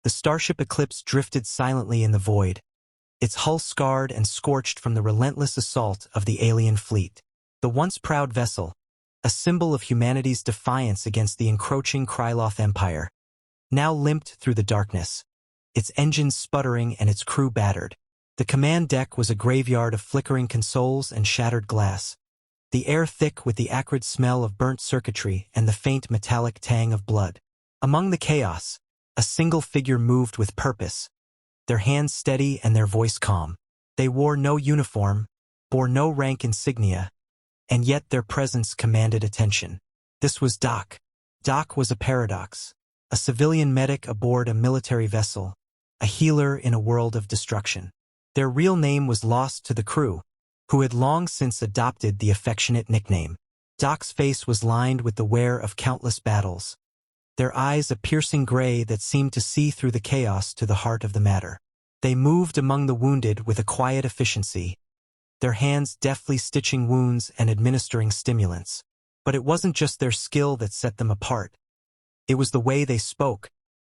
The starship Eclipse drifted silently in the void, its hull scarred and scorched from the relentless assault of the alien fleet. The once proud vessel, a symbol of humanity's defiance against the encroaching Kryloth Empire, now limped through the darkness, its engines sputtering and its crew battered. The command deck was a graveyard of flickering consoles and shattered glass, the air thick with the acrid smell of burnt circuitry and the faint metallic tang of blood. Among the chaos, a single figure moved with purpose, their hands steady and their voice calm. They wore no uniform, bore no rank insignia, and yet their presence commanded attention. This was Doc. Doc was a paradox, a civilian medic aboard a military vessel, a healer in a world of destruction. Their real name was lost to the crew, who had long since adopted the affectionate nickname. Doc's face was lined with the wear of countless battles, their eyes a piercing gray that seemed to see through the chaos to the heart of the matter. They moved among the wounded with a quiet efficiency, their hands deftly stitching wounds and administering stimulants. But it wasn't just their skill that set them apart. It was the way they spoke,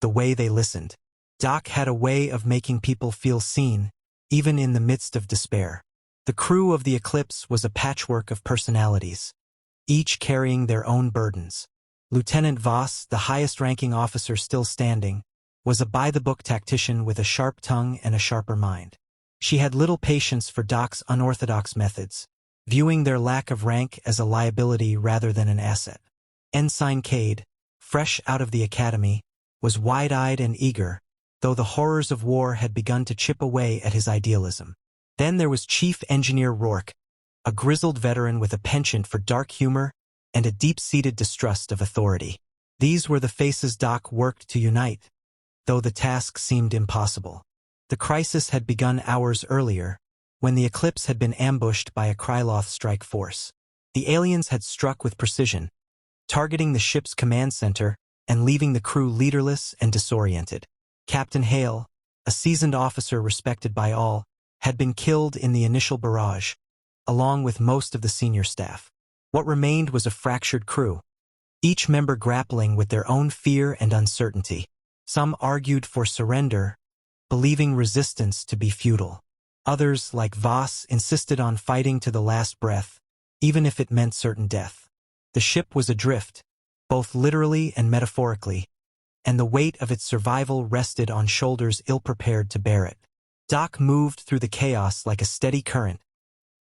the way they listened. Doc had a way of making people feel seen, even in the midst of despair. The crew of the Eclipse was a patchwork of personalities, each carrying their own burdens. Lieutenant Voss, the highest-ranking officer still standing, was a by-the-book tactician with a sharp tongue and a sharper mind. She had little patience for Doc's unorthodox methods, viewing their lack of rank as a liability rather than an asset. Ensign Cade, fresh out of the academy, was wide-eyed and eager, though the horrors of war had begun to chip away at his idealism. Then there was Chief Engineer Rourke, a grizzled veteran with a penchant for dark humor and a deep-seated distrust of authority. These were the faces Doc worked to unite, though the task seemed impossible. The crisis had begun hours earlier, when the Eclipse had been ambushed by a Kryloth strike force. The aliens had struck with precision, targeting the ship's command center and leaving the crew leaderless and disoriented. Captain Hale, a seasoned officer respected by all, had been killed in the initial barrage, along with most of the senior staff. What remained was a fractured crew, each member grappling with their own fear and uncertainty. Some argued for surrender, believing resistance to be futile. Others, like Voss, insisted on fighting to the last breath, even if it meant certain death. The ship was adrift, both literally and metaphorically, and the weight of its survival rested on shoulders ill-prepared to bear it. Doc moved through the chaos like a steady current,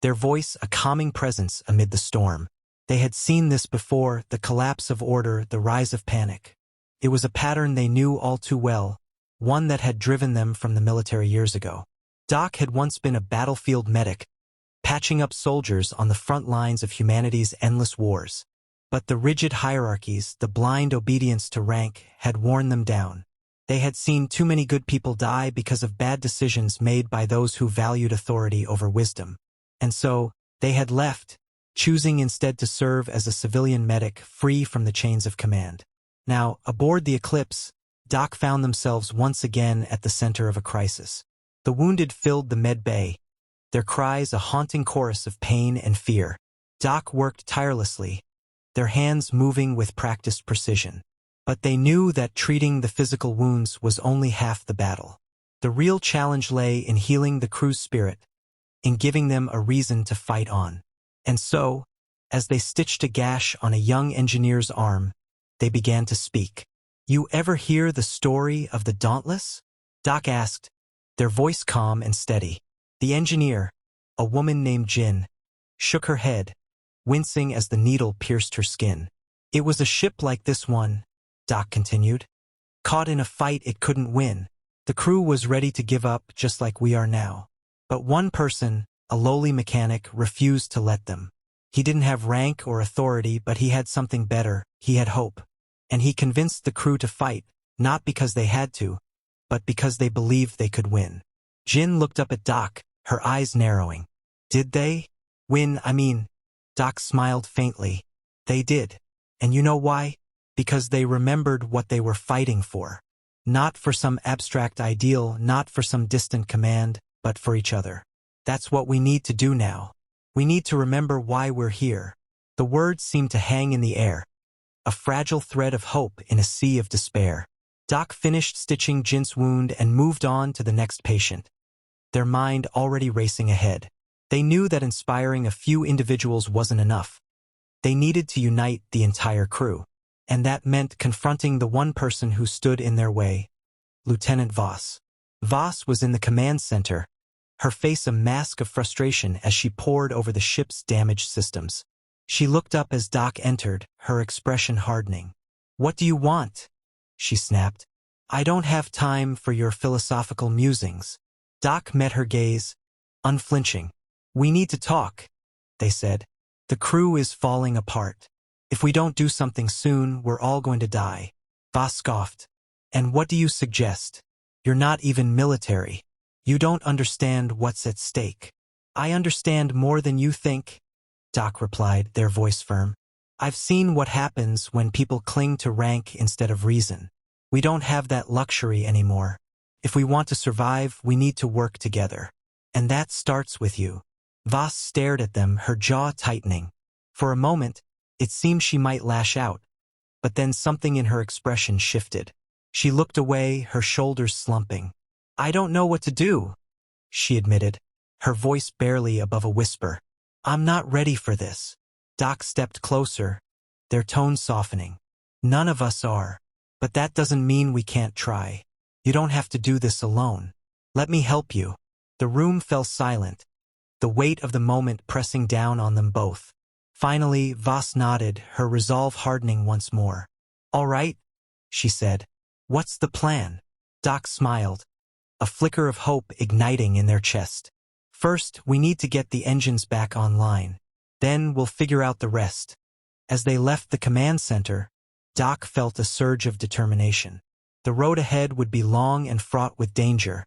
their voice a calming presence amid the storm. They had seen this before, the collapse of order, the rise of panic. It was a pattern they knew all too well, one that had driven them from the military years ago. Doc had once been a battlefield medic, patching up soldiers on the front lines of humanity's endless wars. But the rigid hierarchies, the blind obedience to rank, had worn them down. They had seen too many good people die because of bad decisions made by those who valued authority over wisdom. And so, they had left, choosing instead to serve as a civilian medic free from the chains of command. Now, aboard the Eclipse, Doc found themselves once again at the center of a crisis. The wounded filled the med bay, their cries a haunting chorus of pain and fear. Doc worked tirelessly, their hands moving with practiced precision. But they knew that treating the physical wounds was only half the battle. The real challenge lay in healing the crew's spirit, in giving them a reason to fight on. And so, as they stitched a gash on a young engineer's arm, they began to speak. "You ever hear the story of the Dauntless?" Doc asked, their voice calm and steady. The engineer, a woman named Jin, shook her head, wincing as the needle pierced her skin. "It was a ship like this one," Doc continued, "caught in a fight it couldn't win. The crew was ready to give up just like we are now. But one person, a lowly mechanic, refused to let them. He didn't have rank or authority, but he had something better. He had hope. And he convinced the crew to fight, not because they had to, but because they believed they could win." Jin looked up at Doc, her eyes narrowing. "Did they win? I mean," Doc smiled faintly. "They did. And you know why? Because they remembered what they were fighting for. Not for some abstract ideal, not for some distant command, but for each other. That's what we need to do now. We need to remember why we're here." The words seemed to hang in the air, a fragile thread of hope in a sea of despair. Doc finished stitching Jint's wound and moved on to the next patient, their mind already racing ahead. They knew that inspiring a few individuals wasn't enough. They needed to unite the entire crew. And that meant confronting the one person who stood in their way, Lieutenant Voss. Voss was in the command center, her face a mask of frustration as she pored over the ship's damaged systems. She looked up as Doc entered, her expression hardening. "What do you want?" she snapped. "I don't have time for your philosophical musings." Doc met her gaze, unflinching. "We need to talk," they said. "The crew is falling apart. If we don't do something soon, we're all going to die." Voss scoffed. "And what do you suggest? You're not even military. You don't understand what's at stake." "I understand more than you think," Doc replied, their voice firm. "I've seen what happens when people cling to rank instead of reason. We don't have that luxury anymore. If we want to survive, we need to work together. And that starts with you." Voss stared at them, her jaw tightening. For a moment, it seemed she might lash out, but then something in her expression shifted. She looked away, her shoulders slumping. "I don't know what to do," she admitted, her voice barely above a whisper. "I'm not ready for this." Doc stepped closer, their tone softening. "None of us are. But that doesn't mean we can't try. You don't have to do this alone. Let me help you." The room fell silent, the weight of the moment pressing down on them both. Finally, Voss nodded, her resolve hardening once more. "All right," she said. "What's the plan?" Doc smiled, a flicker of hope igniting in their chest. "First, we need to get the engines back online. Then we'll figure out the rest." As they left the command center, Doc felt a surge of determination. The road ahead would be long and fraught with danger,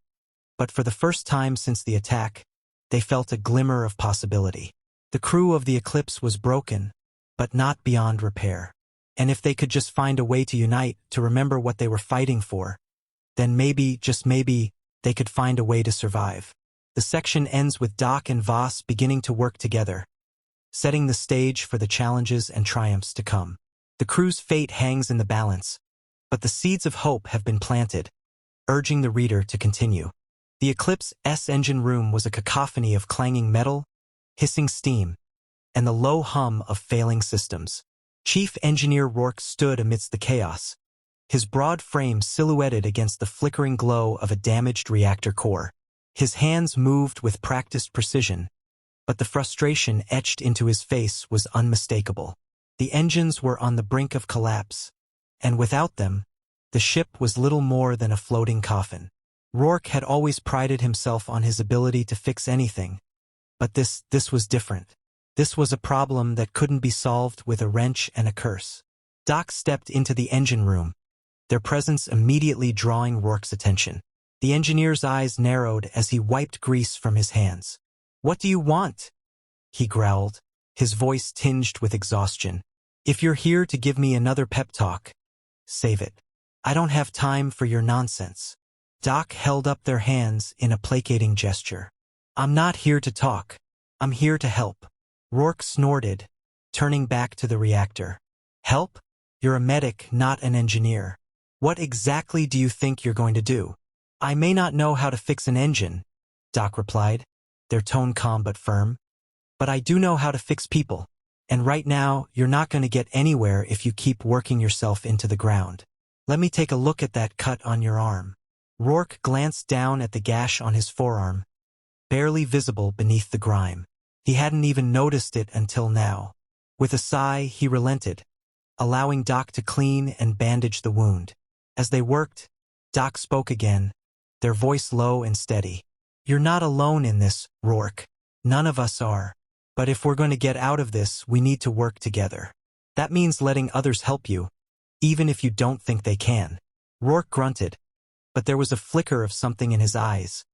but for the first time since the attack, they felt a glimmer of possibility. The crew of the Eclipse was broken, but not beyond repair. And if they could just find a way to unite, to remember what they were fighting for, then maybe, just maybe, they could find a way to survive. The section ends with Doc and Voss beginning to work together, setting the stage for the challenges and triumphs to come. The crew's fate hangs in the balance, but the seeds of hope have been planted, urging the reader to continue. The Eclipse's engine room was a cacophony of clanging metal, hissing steam, and the low hum of failing systems. Chief Engineer Rourke stood amidst the chaos, his broad frame silhouetted against the flickering glow of a damaged reactor core. His hands moved with practiced precision, but the frustration etched into his face was unmistakable. The engines were on the brink of collapse, and without them, the ship was little more than a floating coffin. Rourke had always prided himself on his ability to fix anything, but this was different. This was a problem that couldn't be solved with a wrench and a curse. Doc stepped into the engine room, their presence immediately drawing Rourke's attention. The engineer's eyes narrowed as he wiped grease from his hands. "What do you want?" he growled, his voice tinged with exhaustion. "If you're here to give me another pep talk, save it. I don't have time for your nonsense." Doc held up their hands in a placating gesture. "I'm not here to talk. I'm here to help." Rourke snorted, turning back to the reactor. "Help? You're a medic, not an engineer. What exactly do you think you're going to do?" "I may not know how to fix an engine," Doc replied, their tone calm but firm, "but I do know how to fix people. And right now, you're not going to get anywhere if you keep working yourself into the ground. Let me take a look at that cut on your arm." Rourke glanced down at the gash on his forearm, barely visible beneath the grime. He hadn't even noticed it until now. With a sigh, he relented, allowing Doc to clean and bandage the wound. As they worked, Doc spoke again, their voice low and steady. "You're not alone in this, Rourke. None of us are. But if we're going to get out of this, we need to work together. That means letting others help you, even if you don't think they can." Rourke grunted, but there was a flicker of something in his eyes.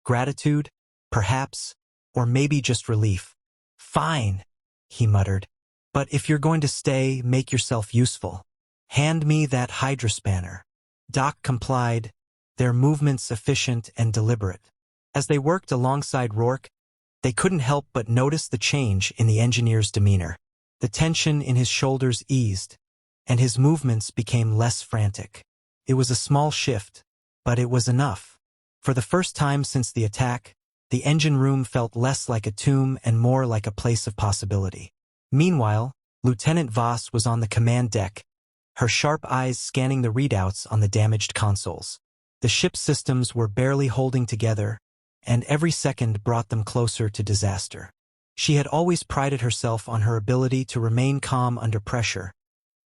Gratitude, perhaps, or maybe just relief. "Fine," he muttered. "But if you're going to stay, make yourself useful. Hand me that hydrospanner." Doc complied, their movements efficient and deliberate. As they worked alongside Rourke, they couldn't help but notice the change in the engineer's demeanor. The tension in his shoulders eased, and his movements became less frantic. It was a small shift, but it was enough. For the first time since the attack, the engine room felt less like a tomb and more like a place of possibility. Meanwhile, Lieutenant Voss was on the command deck, her sharp eyes scanning the readouts on the damaged consoles. The ship's systems were barely holding together, and every second brought them closer to disaster. She had always prided herself on her ability to remain calm under pressure,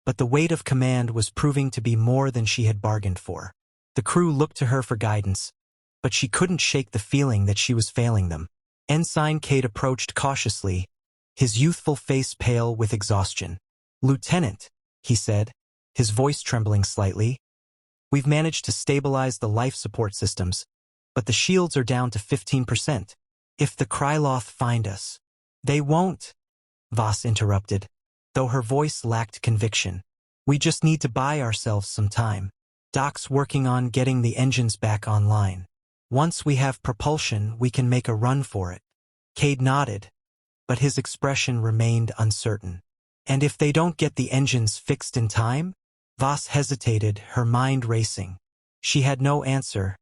but the weight of command was proving to be more than she had bargained for. The crew looked to her for guidance, but she couldn't shake the feeling that she was failing them. Ensign Cade approached cautiously, his youthful face pale with exhaustion. "Lieutenant," he said, his voice trembling slightly, "we've managed to stabilize the life support systems, but the shields are down to 15%. If the Kryloth find us—" "They won't," Voss interrupted, though her voice lacked conviction. "We just need to buy ourselves some time. Doc's working on getting the engines back online. Once we have propulsion, we can make a run for it." Cade nodded, but his expression remained uncertain. "And if they don't get the engines fixed in time?" Voss hesitated, her mind racing. She had no answer,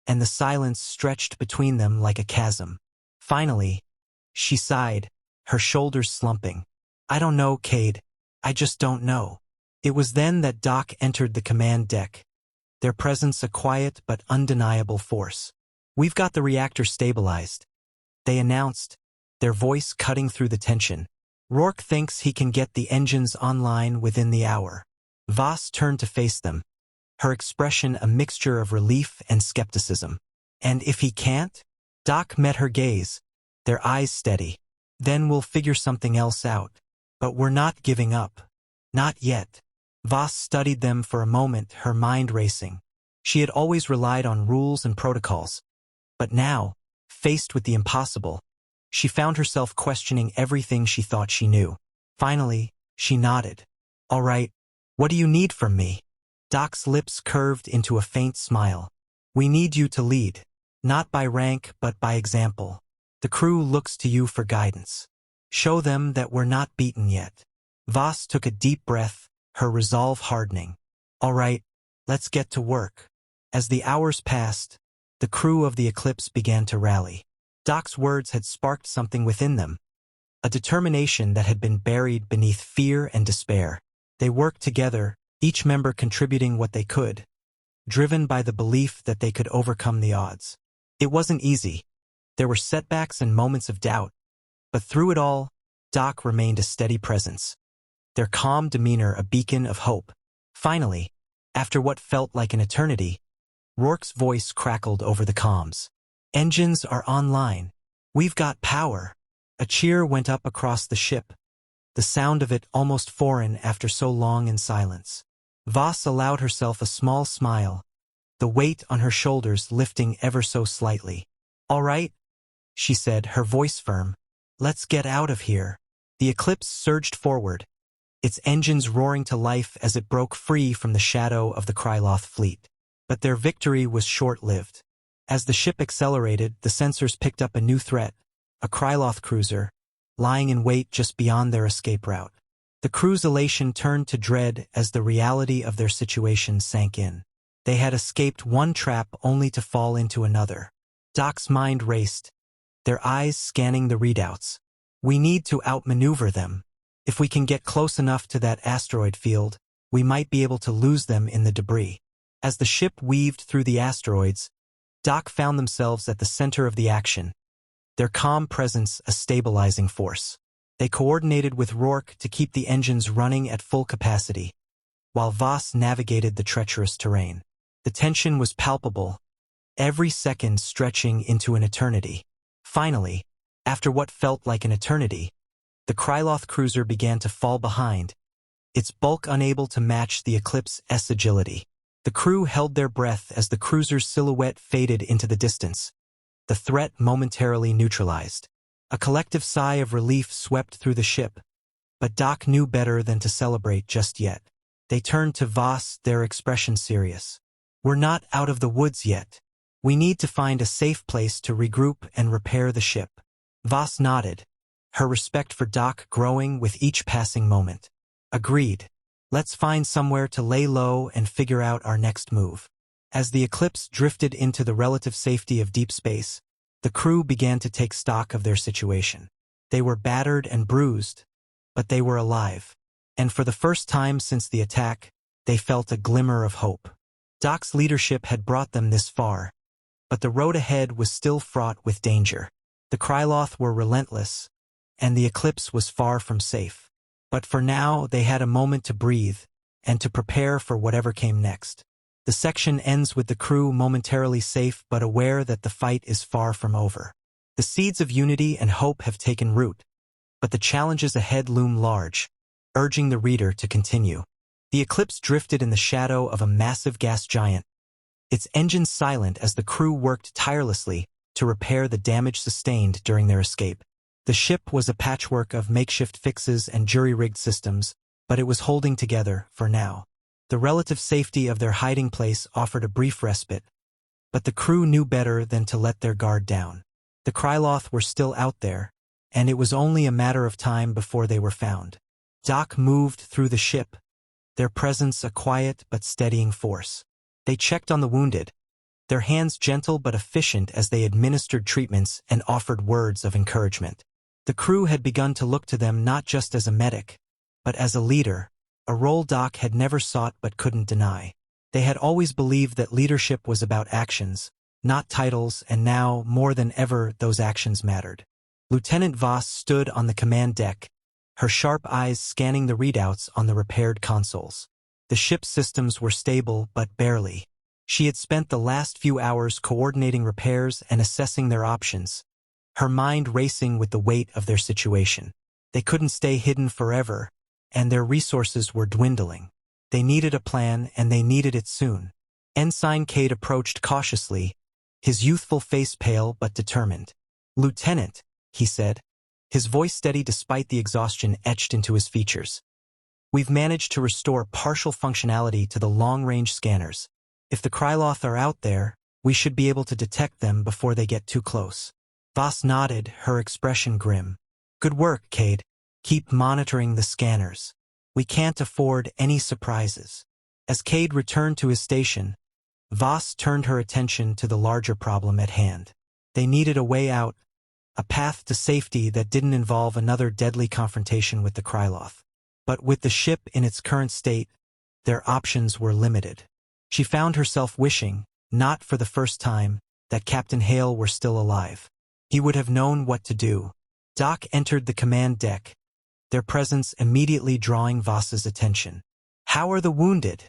and the silence stretched between them like a chasm. Finally, she sighed, her shoulders slumping. "I don't know, Cade. I just don't know." It was then that Doc entered the command deck, their presence a quiet but undeniable force. "We've got the reactor stabilized," they announced, their voice cutting through the tension. "Rourke thinks he can get the engines online within the hour." Voss turned to face them, her expression a mixture of relief and skepticism. "And if he can't?" Doc met her gaze, their eyes steady. "Then we'll figure something else out. But we're not giving up. Not yet." Voss studied them for a moment, her mind racing. She had always relied on rules and protocols, but now, faced with the impossible, she found herself questioning everything she thought she knew. Finally, she nodded. "All right, what do you need from me?" Doc's lips curved into a faint smile. "We need you to lead. Not by rank, but by example. The crew looks to you for guidance. Show them that we're not beaten yet." Voss took a deep breath, her resolve hardening. "All right, let's get to work." As the hours passed, the crew of the Eclipse began to rally. Doc's words had sparked something within them, a determination that had been buried beneath fear and despair. They worked together, each member contributing what they could, driven by the belief that they could overcome the odds. It wasn't easy. There were setbacks and moments of doubt, but through it all, Doc remained a steady presence, their calm demeanor a beacon of hope. Finally, after what felt like an eternity, Rourke's voice crackled over the comms. "Engines are online. We've got power." A cheer went up across the ship, the sound of it almost foreign after so long in silence. Voss allowed herself a small smile, the weight on her shoulders lifting ever so slightly. "All right," she said, her voice firm. "Let's get out of here." The Eclipse surged forward, its engines roaring to life as it broke free from the shadow of the Kryloth fleet. But their victory was short-lived. As the ship accelerated, the sensors picked up a new threat, a Kryloth cruiser, lying in wait just beyond their escape route. The crew's elation turned to dread as the reality of their situation sank in. They had escaped one trap only to fall into another. Doc's mind raced, their eyes scanning the readouts. "We need to outmaneuver them. If we can get close enough to that asteroid field, we might be able to lose them in the debris." As the ship weaved through the asteroids, Doc found themselves at the center of the action, their calm presence a stabilizing force. They coordinated with Rourke to keep the engines running at full capacity, while Voss navigated the treacherous terrain. The tension was palpable, every second stretching into an eternity. Finally, after what felt like an eternity, the Kryloth cruiser began to fall behind, its bulk unable to match the Eclipse's agility. The crew held their breath as the cruiser's silhouette faded into the distance, the threat momentarily neutralized. A collective sigh of relief swept through the ship, but Doc knew better than to celebrate just yet. They turned to Voss, their expression serious. "We're not out of the woods yet. We need to find a safe place to regroup and repair the ship." Voss nodded, her respect for Doc growing with each passing moment. "Agreed. Let's find somewhere to lay low and figure out our next move. As the Eclipse drifted into the relative safety of deep space, the crew began to take stock of their situation. They were battered and bruised, but they were alive. And for the first time since the attack, they felt a glimmer of hope. Doc's leadership had brought them this far, but the road ahead was still fraught with danger. The Kryloth were relentless, and the Eclipse was far from safe. But for now, they had a moment to breathe and to prepare for whatever came next. The section ends with the crew momentarily safe but aware that the fight is far from over. The seeds of unity and hope have taken root, but the challenges ahead loom large, urging the reader to continue. The Eclipse drifted in the shadow of a massive gas giant, its engines silent as the crew worked tirelessly to repair the damage sustained during their escape. The ship was a patchwork of makeshift fixes and jury-rigged systems, but it was holding together for now. The relative safety of their hiding place offered a brief respite, but the crew knew better than to let their guard down. The Kryloth were still out there, and it was only a matter of time before they were found. Doc moved through the ship, their presence a quiet but steadying force. They checked on the wounded, their hands gentle but efficient as they administered treatments and offered words of encouragement. The crew had begun to look to them not just as a medic, but as a leader, a role Doc had never sought but couldn't deny. They had always believed that leadership was about actions, not titles, and now, more than ever, those actions mattered. Lieutenant Voss stood on the command deck, her sharp eyes scanning the readouts on the repaired consoles. The ship's systems were stable, but barely. She had spent the last few hours coordinating repairs and assessing their options, her mind racing with the weight of their situation. They couldn't stay hidden forever, and their resources were dwindling. They needed a plan, and they needed it soon. Ensign Cade approached cautiously, his youthful face pale but determined. "Lieutenant," he said, his voice steady despite the exhaustion etched into his features. "We've managed to restore partial functionality to the long-range scanners. If the Kryloth are out there, we should be able to detect them before they get too close." Voss nodded, her expression grim. "Good work, Cade. Keep monitoring the scanners. We can't afford any surprises." As Cade returned to his station, Voss turned her attention to the larger problem at hand. They needed a way out, a path to safety that didn't involve another deadly confrontation with the Kryloth. But with the ship in its current state, their options were limited. She found herself wishing, not for the first time, that Captain Hale were still alive. He would have known what to do. Doc entered the command deck, their presence immediately drawing Voss's attention. "How are the wounded?"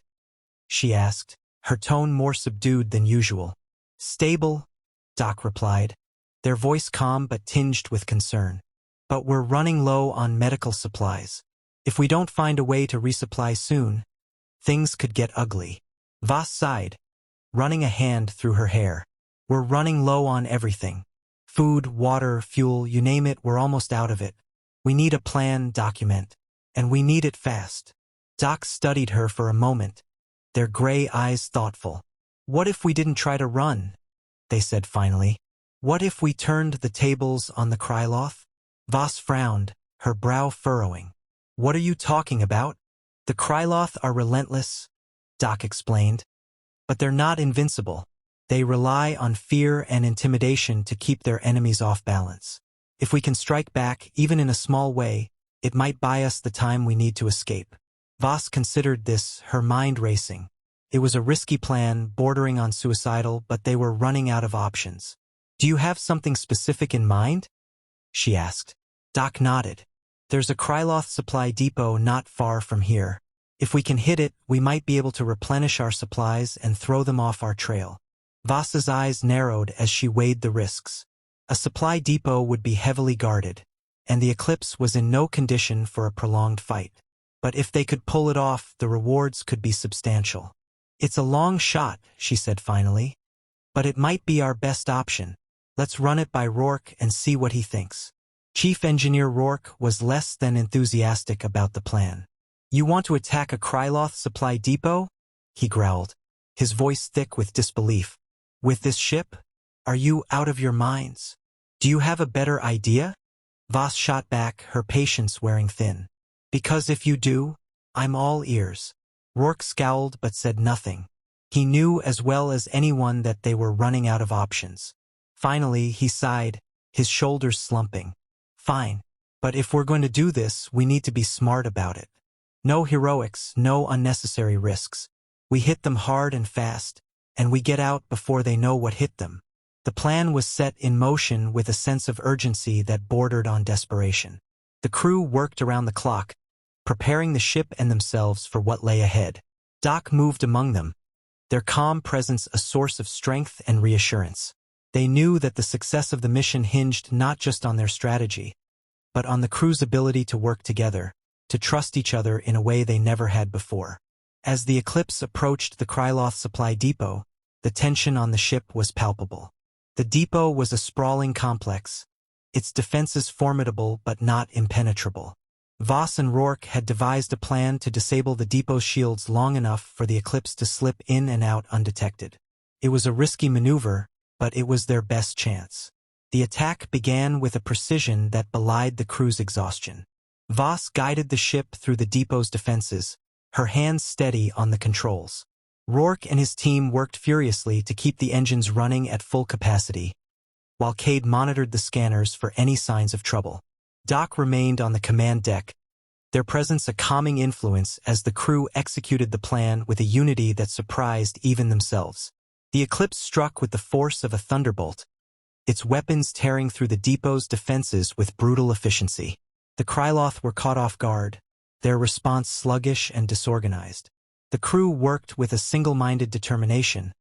she asked, her tone more subdued than usual. "Stable," Doc replied, their voice calm but tinged with concern. "But we're running low on medical supplies. If we don't find a way to resupply soon, things could get ugly." Voss sighed, running a hand through her hair. "We're running low on everything. Food, water, fuel, you name it, we're almost out of it. We need a plan document, and we need it fast." Doc studied her for a moment, their gray eyes thoughtful. "What if we didn't try to run?" they said finally. "What if we turned the tables on the Kryloth?" Voss frowned, her brow furrowing. "What are you talking about?" "The Kryloth are relentless," Doc explained, "but they're not invincible. They rely on fear and intimidation to keep their enemies off balance. If we can strike back, even in a small way, it might buy us the time we need to escape." Voss considered this, her mind racing. It was a risky plan, bordering on suicidal, but they were running out of options. "Do you have something specific in mind?" she asked. Doc nodded. "There's a Kryloth supply depot not far from here. If we can hit it, we might be able to replenish our supplies and throw them off our trail." Voss's eyes narrowed as she weighed the risks. A supply depot would be heavily guarded, and the Eclipse was in no condition for a prolonged fight. But if they could pull it off, the rewards could be substantial. "It's a long shot," she said finally, "but it might be our best option. Let's run it by Rourke and see what he thinks." Chief Engineer Rourke was less than enthusiastic about the plan. "You want to attack a Kryloth supply depot?" he growled, his voice thick with disbelief. "With this ship? Are you out of your minds? Do you have a better idea?" Voss shot back, her patience wearing thin. "Because if you do, I'm all ears. Rourke scowled but said nothing. He knew as well as anyone that they were running out of options. Finally, he sighed, his shoulders slumping. Fine. But if we're going to do this, we need to be smart about it. No heroics, no unnecessary risks. We hit them hard and fast, and we get out before they know what hit them. The plan was set in motion with a sense of urgency that bordered on desperation. The crew worked around the clock, preparing the ship and themselves for what lay ahead. Doc moved among them, their calm presence a source of strength and reassurance. They knew that the success of the mission hinged not just on their strategy, but on the crew's ability to work together, to trust each other in a way they never had before. As the Eclipse approached the Kryloth supply depot, the tension on the ship was palpable. The depot was a sprawling complex, its defenses formidable but not impenetrable. Voss and Rourke had devised a plan to disable the depot's shields long enough for the Eclipse to slip in and out undetected. It was a risky maneuver, but it was their best chance. The attack began with a precision that belied the crew's exhaustion. Voss guided the ship through the depot's defenses, her hands steady on the controls. Rourke and his team worked furiously to keep the engines running at full capacity, while Cade monitored the scanners for any signs of trouble. Doc remained on the command deck, their presence a calming influence as the crew executed the plan with a unity that surprised even themselves. The Eclipse struck with the force of a thunderbolt, its weapons tearing through the depot's defenses with brutal efficiency. The Kryloth were caught off guard, their response sluggish and disorganized. The crew worked with a single-minded determination,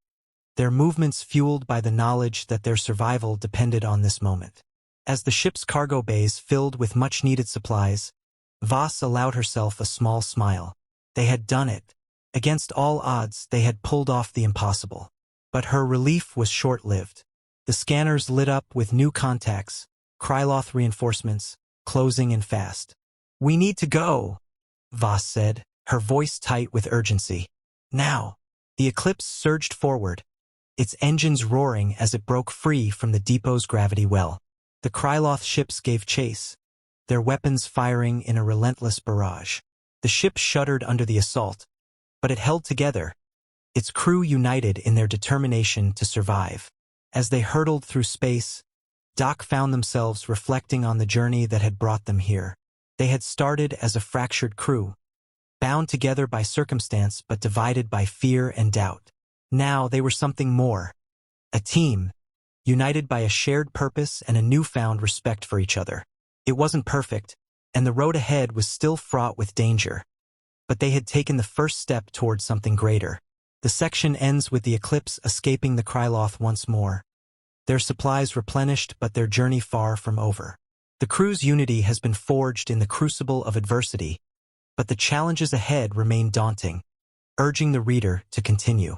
their movements fueled by the knowledge that their survival depended on this moment. As the ship's cargo bays filled with much-needed supplies, Voss allowed herself a small smile. They had done it. Against all odds, they had pulled off the impossible. But her relief was short-lived. The scanners lit up with new contacts, Kryloth reinforcements, closing in fast. "We need to go," Voss said, her voice tight with urgency. Now. The Eclipse surged forward, its engines roaring as it broke free from the depot's gravity well. The Kryloth ships gave chase, their weapons firing in a relentless barrage. The ship shuddered under the assault, but it held together, its crew united in their determination to survive. As they hurtled through space, Doc found themselves reflecting on the journey that had brought them here. They had started as a fractured crew, bound together by circumstance but divided by fear and doubt. Now they were something more, a team, united by a shared purpose and a newfound respect for each other. It wasn't perfect, and the road ahead was still fraught with danger, but they had taken the first step toward something greater. The section ends with the Eclipse escaping the Kryloth once more, their supplies replenished but their journey far from over. The crew's unity has been forged in the crucible of adversity, but the challenges ahead remain daunting, urging the reader to continue.